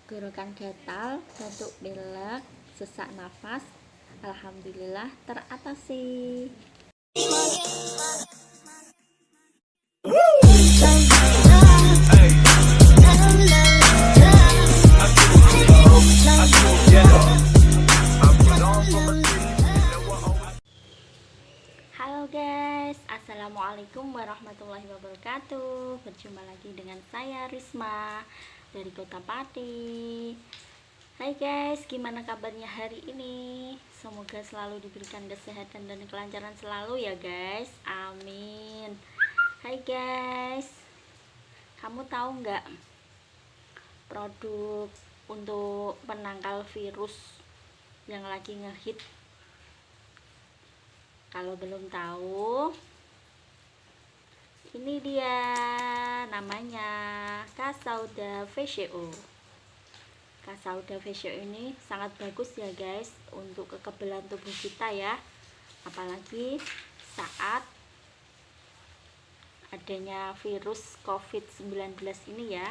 tenggorokan gatal, batuk pilek, sesak nafas, alhamdulillah teratasi. Halo guys, assalamualaikum warahmatullahi wabarakatuh. Berjumpa lagi dengan saya Risma dari Kota Pati. Hai guys, gimana kabarnya hari ini? Semoga selalu diberikan kesehatan dan kelancaran selalu ya guys, amin. Hai guys, kamu tahu nggak produk untuk penangkal virus yang lagi ngehit? Kalau belum tahu, ini dia, namanya Casauda VCO. Casauda VCO ini sangat bagus ya guys untuk kekebalan tubuh kita ya, apalagi saat adanya virus COVID-19 ini ya.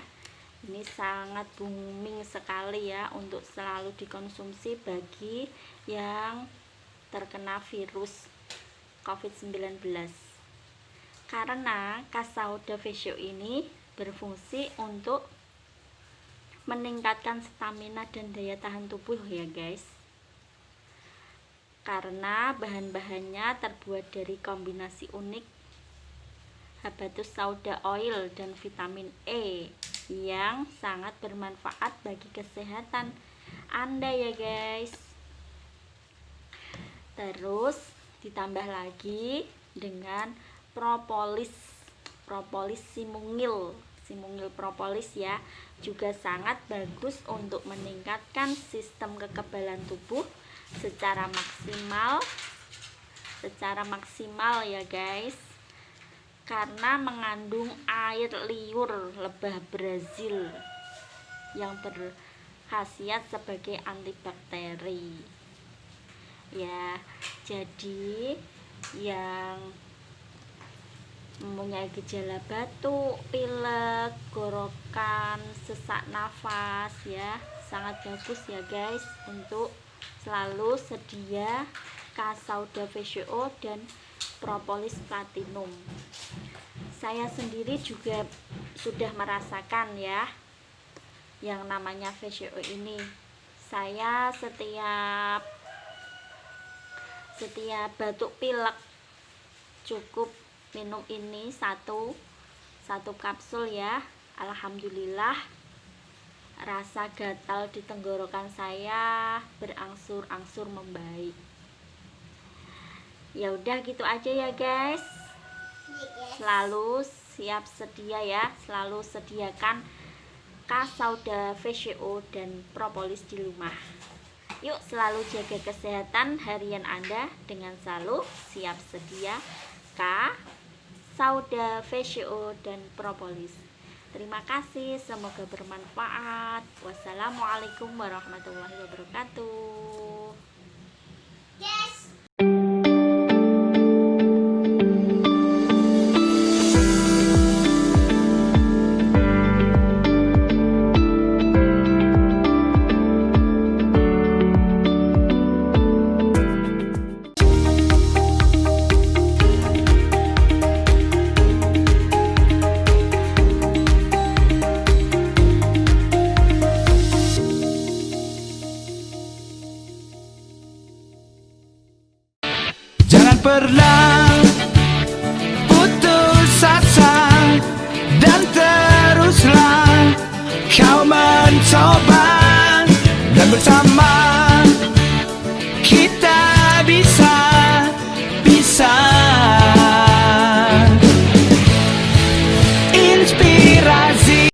Ini sangat booming sekali ya untuk selalu dikonsumsi bagi yang terkena virus COVID-19, karena Casauda VCO ini berfungsi untuk meningkatkan stamina dan daya tahan tubuh ya guys, karena bahan-bahannya terbuat dari kombinasi unik habatus sauda oil dan vitamin E yang sangat bermanfaat bagi kesehatan Anda ya guys. Terus ditambah lagi dengan propolis simungil propolis ya, juga sangat bagus untuk meningkatkan sistem kekebalan tubuh secara maksimal ya guys, karena mengandung air liur lebah Brazil yang berkhasiat sebagai antibakteri ya. Jadi yang mempunyai gejala batuk, pilek, gorokan, sesak nafas ya, sangat bagus ya guys untuk selalu sedia Casauda VCO dan propolis platinum. Saya sendiri juga sudah merasakan ya yang namanya VCO ini. Saya setiap batuk pilek cukup minum ini satu kapsul ya. Alhamdulillah rasa gatal di tenggorokan saya berangsur-angsur membaik. Ya udah gitu aja ya guys, selalu siap sedia ya, selalu sediakan Casauda VCO dan propolis di rumah. Yuk selalu jaga kesehatan harian Anda dengan selalu siap sedia Casauda VCO dan propolis. Terima kasih, semoga bermanfaat. Wassalamualaikum warahmatullahi wabarakatuh. Yes. Jangan pernah